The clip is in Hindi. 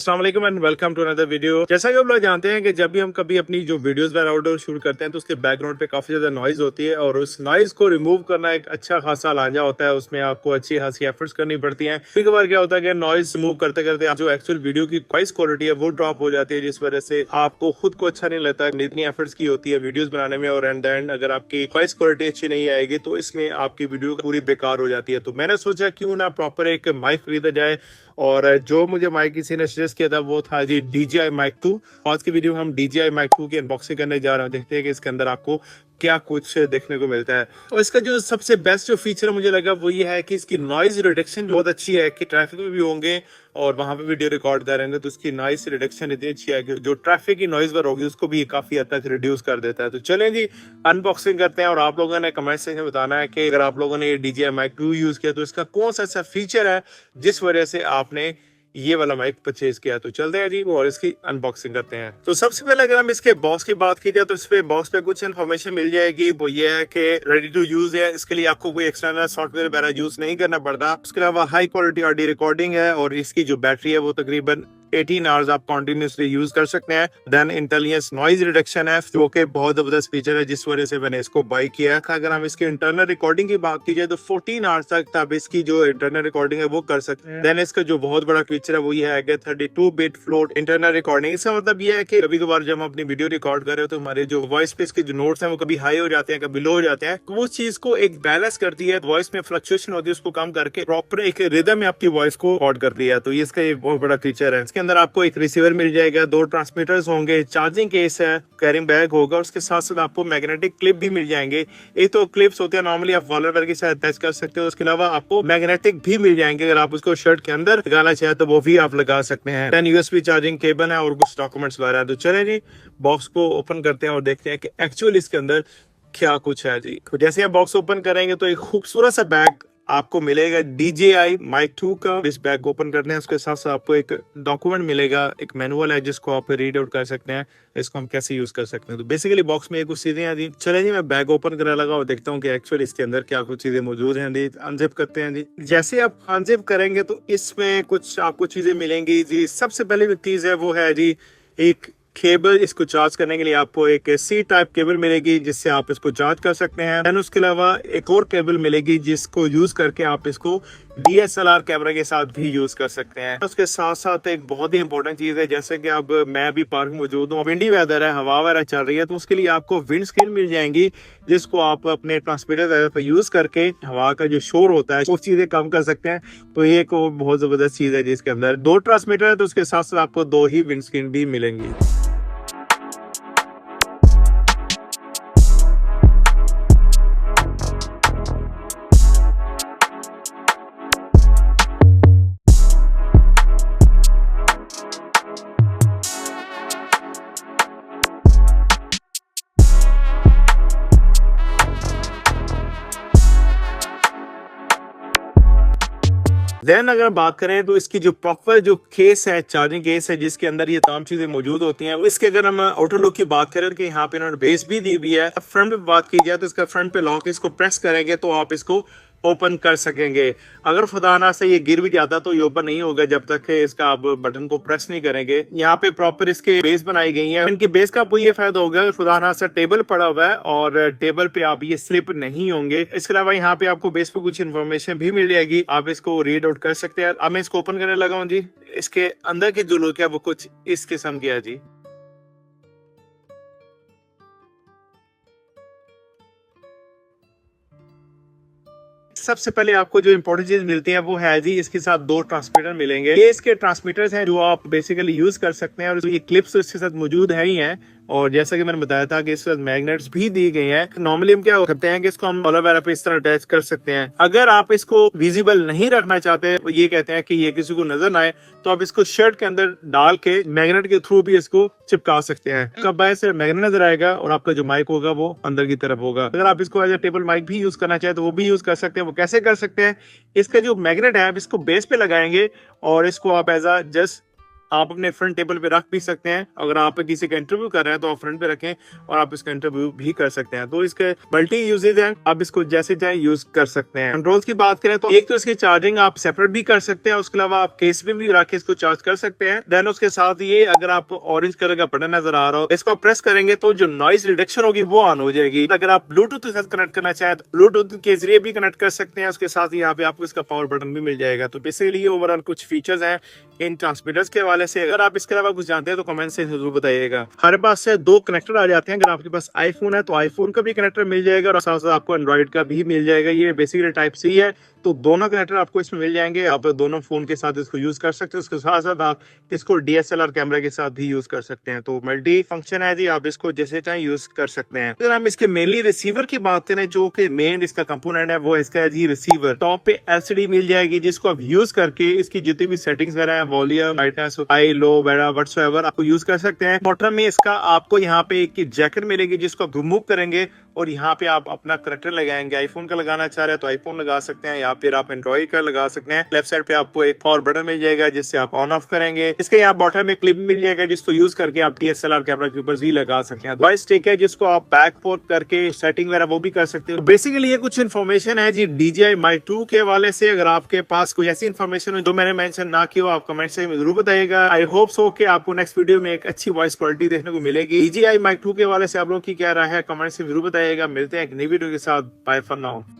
अस्सलाम वालेकुम and welcome to another video. जैसा कि आप लोग जानते हैं कि जब भी हम कभी अपनी जो वीडियोस वगैरह आउटडोर शूट करते हैं तो उसके बैकग्राउंड पे काफी ज्यादा नॉइज होती है और उस नॉइज को रिमूव करना एक अच्छा खासा लांजा होता है। उसमें आपको अच्छी खासी एफर्ट्स करनी पड़ती हैं। कभी कभार क्या होता है कि नॉइज रिमूव करते करते जो एक्चुअल वीडियो की वॉइस क्वालिटी है वो ड्रॉप हो जाती है, जिस वजह से आपको खुद को अच्छा नहीं लगता। इतनी एफर्ट्स की होती है वीडियोस बनाने में और एंड एंड अगर आपकी वॉइस क्वालिटी अच्छी नहीं आएगी तो इसमें आपकी वीडियो पूरी बेकार हो जाती है। तो मैंने सोचा क्यों ना प्रॉपर एक माइक खरीदा जाए और जो मुझे माइक किसी ने सजेस्ट किया था वो था जी DJI Mic 2। आज की वीडियो में हम DJI Mic 2 की अनबॉक्सिंग करने जा रहे हैं। देखते हैं कि इसके अंदर आपको क्या कुछ देखने को मिलता है। और इसका जो सबसे बेस्ट जो फीचर मुझे लगा वो ये है कि इसकी नॉइज रिडक्शन बहुत अच्छी है कि ट्रैफिक में भी होंगे और वहां पे वीडियो रिकॉर्ड कर रहे हैं तो उसकी नॉइज रिडक्शन इतनी अच्छी है कि जो ट्रैफिक की नॉइज वर होगी उसको भी काफी हद तक रिड्यूस कर देता है। तो चलें जी अनबॉक्सिंग करते हैं और आप लोगों ने कमेंट सेक्शन में बताना है कि अगर आप लोगों ने DJI Mic 2 यूज किया तो इसका कौन सा ऐसा फीचर है जिस वजह से आपने ये वाला माइक परचेज किया। तो चलते हैं जी और इसकी अनबॉक्सिंग करते हैं। तो सबसे पहले अगर हम इसके बॉक्स की बात की जाए तो इस पे बॉक्स पे कुछ इन्फॉर्मेशन मिल जाएगी। वो ये है कि रेडी टू यूज है, इसके लिए आपको कोई एक्सटर्नल सॉफ्टवेयर वगैरह यूज नहीं करना पड़ता। उसके अलावा हाई क्वालिटी ऑडियो रिकॉर्डिंग है और इसकी जो बैटरी है वो तकरीबन 18 आवर्स आप कंटिन्यूसली यूज कर सकते हैं। देन इंटेलिजेंस नॉइज रिडक्शन है जो कि बहुत जबरदस्त फीचर है जिस वजह से मैंने इसको बाय किया। अगर हम इसके इंटरनल रिकॉर्डिंग की बात की जाए तो 14 आवर्स तक आप इसकी जो इंटरनल रिकॉर्डिंग है वो कर सकते हैं। देन इसका जो बहुत बड़ा फीचर है वो ये है कि 32 बिट फ्लोट इंटरनल रिकॉर्डिंग। इसका मतलब ये है कि कभी कभार जब हम अपनी वीडियो रिकॉर्ड कर रहे हो तो हमारे जो वॉइस पे इसके जो नोट्स हैं वो कभी हाई हो जाते हैं कभी लो हो जाते हैं, तो वो चीज को एक बैलेंस करती है। वॉइस में फ्लक्चुएशन होती है उसको कम करके प्रॉपर एक रिदम में आपकी वॉइस को रिकॉर्ड करती है। तो ये इसका एक बहुत बड़ा फीचर है। इसके अंदर आपको एक रिसीवर मिल जाएगा, 2 ट्रांसमीटर्स होंगे, चार्जिंग केस है, कैरिंग बैग होगा, उसके साथ साथ आपको मैग्नेटिक क्लिप भी मिल जाएंगे। ये तो क्लिप्स होते हैं नॉर्मली आप वॉलपेपर के साथ अटैच कर सकते हो। उसके अलावा आपको मैग्नेटिक भी मिल जाएंगे, अगर आप उसको शर्ट के अंदर लगाना चाहे तो वो भी आप लगा सकते हैं। 10 USB चार्जिंग केबल है और कुछ डॉक्यूमेंट्स वगैरह। तो चले जी बॉक्स को ओपन करते हैं और देखते हैं कि एक्चुअली इसके अंदर क्या कुछ है जी। तो जैसे आप बॉक्स ओपन करेंगे तो एक खूबसूरत सा बैग आपको मिलेगा DJI Mic 2 का। इस बैग को ओपन करने हैं उसके साथ साथ आपको एक डॉक्यूमेंट मिलेगा, एक मैनुअल है जिसको आप रीड आउट कर सकते हैं, इसको हम कैसे यूज कर सकते हैं। तो बेसिकली बॉक्स में एक कुछ चीजें हैं जी। चले जी मैं बैग ओपन करने लगा और देखता हूँ कि एक्चुअली इसके अंदर क्या कुछ चीजें मौजूद हैं जी। अनजिप करते हैं जी। जैसे आप अनजिप करेंगे तो इसमें कुछ आपको चीजें मिलेंगी जी। सबसे पहले जो चीज है वो है जी एक केबल। इसको चार्ज करने के लिए आपको एक C टाइप केबल मिलेगी जिससे आप इसको चार्ज कर सकते हैं। देन उसके अलावा एक और केबल मिलेगी जिसको यूज करके आप इसको DSLR कैमरा के साथ भी यूज कर सकते हैं। उसके साथ साथ एक बहुत ही इंपॉर्टेंट चीज है, जैसे कि अब मैं अभी पार्क में मौजूद हूँ, विंडी वेदर है, हवा वगैरह चल रही है, तो उसके लिए आपको विंड स्क्रीन मिल जाएंगी जिसको आप अपने ट्रांसमीटर पर यूज करके हवा का जो शोर होता है वो चीजें कम कर सकते हैं। तो ये एक बहुत जबरदस्त चीज है जिसके अंदर 2 ट्रांसमीटर है तो उसके साथ साथ आपको 2 ही विंड स्क्रीन भी मिलेंगी। देन अगर बात करें तो इसकी जो प्रॉपर जो केस है, चार्जिंग केस है जिसके अंदर ये तमाम चीजें मौजूद होती हैं, इसके अगर हम आउटर लुक की बात करें कि यहाँ पे इन्होंने बेस भी दी हुई है। फ्रंट पे बात की जाए तो इसका फ्रंट पे लॉक, इसको प्रेस करेंगे तो आप इसको ओपन कर सकेंगे। अगर खुदा ना से ये गिर भी जाता तो ये ओपन नहीं होगा जब तक इसका आप बटन को प्रेस नहीं करेंगे। यहाँ पे प्रॉपर इसके बेस बनाई गई है। इनके बेस का आपको ये फायदा होगा खुदा ना से टेबल पड़ा हुआ है और टेबल पे आप ये स्लिप नहीं होंगे। इसके अलावा यहाँ पे आपको बेस पे कुछ इन्फॉर्मेशन भी मिल जाएगी, आप इसको रीड आउट कर सकते हैं। अब मैं इसको ओपन करने लगा हूँ जी। इसके अंदर की जो लुक है वो कुछ इस किस्म की है जी। सबसे पहले आपको जो इंपॉर्टेंट चीज मिलती है वो है जी इसके साथ 2 ट्रांसमीटर मिलेंगे। ये इसके ट्रांसमीटर्स हैं जो आप बेसिकली यूज कर सकते हैं और ये क्लिप्स इसके साथ मौजूद है ही हैं। और जैसा कि मैंने बताया था कि इसके साथ मैग्नेट्स भी दी गई हैं। नॉर्मली हम क्या करते हैं कि इसको हम कॉलर वगैरह पे इस तरह अटैच कर सकते हैं। अगर आप इसको विजिबल नहीं रखना चाहते, ये कहते हैं कि ये किसी को नजर ना आए, तो आप इसको शर्ट के अंदर डाल के मैग्नेट के थ्रू भी इसको चिपका सकते हैं। कब ऐसे मैग्नेट नजर आएगा और आपका जो माइक होगा वो अंदर की तरफ होगा। अगर आप इसको एज ए टेबल माइक भी यूज करना चाहे तो वो भी यूज कर सकते हैं। वो कैसे कर सकते हैं, इसका जो मैग्नेट है आप इसको बेस पे लगाएंगे और इसको आप एज अ जस्ट आप अपने फ्रंट टेबल पे रख भी सकते हैं। अगर आप किसी का इंटरव्यू कर रहे हैं तो आप फ्रंट पे रखें और आप इसका इंटरव्यू भी कर सकते हैं। तो इसके मल्टी यूजेज है, आप इसको जैसे चाहे यूज कर सकते हैं। कंट्रोल्स की बात करें तो एक तो इसकी चार्जिंग आप सेपरेट भी कर सकते हैं, उसके अलावा आप केस में भी रख के इसको चार्ज कर सकते हैं। देन उसके साथ ये अगर आप ऑरेंज कलर का बटन नजर आ रहा हो, इसको प्रेस करेंगे तो जो नॉइज रिडक्शन होगी वो ऑन हो जाएगी। अगर आप ब्लूटूथ के साथ कनेक्ट करना चाहें तो ब्लूटूथ के जरिए भी कनेक्ट कर सकते हैं। उसके साथ यहाँ पे आपको इसका पावर बटन भी मिल जाएगा। तो बेसिकली ओवरऑल कुछ फीचर्स हैं इन ट्रांसमीटर्स के हवाले से। अगर आप इसके अलावा कुछ जानते हैं तो कमेंट से जरूर बताइएगा। हमारे पास से 2 कनेक्टर आ जाते हैं। अगर आपके पास आईफोन है तो आईफोन का भी कनेक्टर मिल जाएगा और साथ साथ आपको एंड्रॉइड का भी मिल जाएगा। ये बेसिकली टाइप सी है, तो दोनों कनेक्टर आपको इसमें मिल जाएंगे। आप दोनों फोन के साथ इसको यूज कर सकते हैं। उसके साथ साथ आप इसको डीएसएलआर कैमरा के साथ भी यूज कर सकते हैं। तो मल्टी फंक्शन है जी, आप इसको जैसे चाहे यूज कर सकते हैं। अगर हम इसके मेनली रिसीवर की बात करें, जो कि मेन इसका कंपोनेंट है वो इसका है जी रिसीवर। टॉप पे एलसीडी मिल जाएगी जिसको आप यूज करके इसकी जितनी भी सेटिंग्स वगैरह है, वॉल्यूम, ब्राइटनेस, हाई लो वगैरह व्हाटसोएवर आपको यूज कर सकते हैं। बॉटम में इसका आपको यहाँ पे एक जैकेट मिलेगी जिसको आप रिमूव करेंगे और यहाँ पे आप अपना करेक्टर लगाएंगे। आईफोन का लगाना चाह रहे हैं तो आईफोन लगा सकते हैं या फिर आप एंड्रॉइड का लगा सकते हैं। लेफ्ट साइड पे आपको एक पावर बटन मिल जाएगा जिससे आप ऑन ऑफ करेंगे। इसके यहाँ बॉटम में क्लिप मिल जाएगा जिसको यूज करके आप डीएसएलआर कैमरा के ऊपर भी लगा सकते हैं। वॉइस स्टिक है जिसको आप बैक फोर्थ करके सेटिंग वगैरह वो भी कर सकते हैं। बेसिकली ये कुछ इन्फॉर्मेशन है जी DJI Mic 2 के हवाले से। अगर आपके पास कोई ऐसी इन्फॉर्मेशन है जो मैंने मेंशन ना की हो, आप कमेंट से जरूर बताइएगा। आई होप सो कि आपको नेक्स्ट वीडियो में एक अच्छी वॉइस क्वालिटी देखने को मिलेगी। DJI Mic 2 के हवाले से आप लोग की क्या राय है, कमेंट से जरूर बताइएगा। मिलते हैं एक नई वीडियो के साथ। Bye for now.